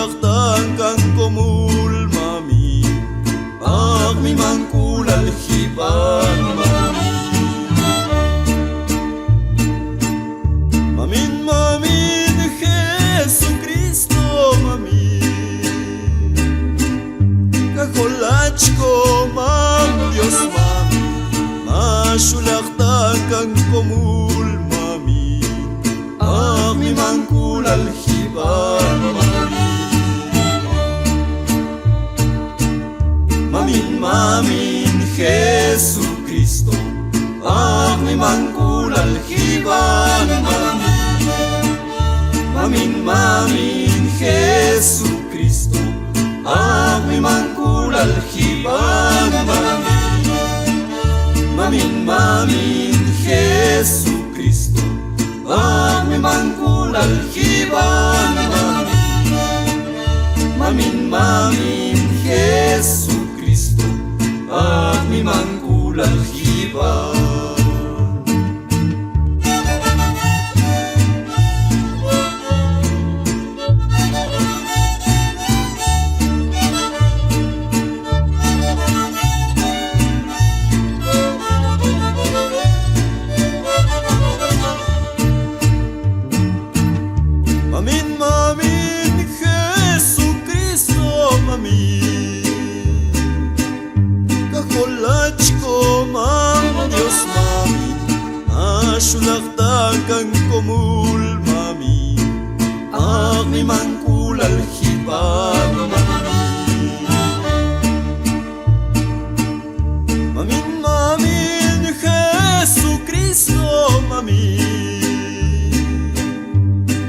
sulaktan kang kumul mami, mi mangkulal hiban mami. Mamin Jesucristo mami, kakolach ko mam Dios mami, masulaktan kang kumul mami, mi mangkulal hiban mami. Mamin Jesucristo, mi mangkulal hiban mami. Mamin Jesucristo, mi mangkulal hiban mami. Mamin Jesucristo, mi mangkulal hiban mami. Mamin Jesucristo, mi mangkulal hiban. Mamin Jesucristo mami, kakolach ko mam Dios mami, masulaktan kang kumul mami, mi mangkulal hiban mami. Mamin Jesucristo mami,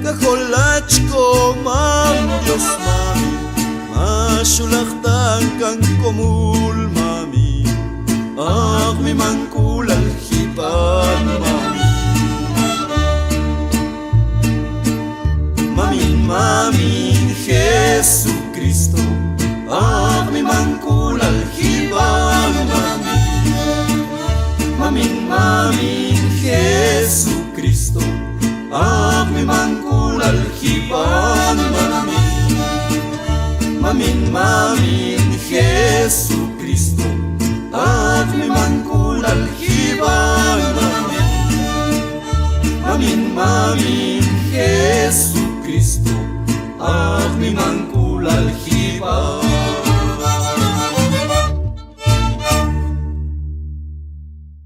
kakolach ko mam Dios mami, masulaktan kang kumul mami, mi mangkulal hiban mami. Mamin Jesucristo, mi mangkulal hiban mami. Mamin Jesucristo, mi mangkulal hiban mami. Mamin Jesucristo, mi mangkulal hiban mami. Mamin Jesucristo, mi mangkulal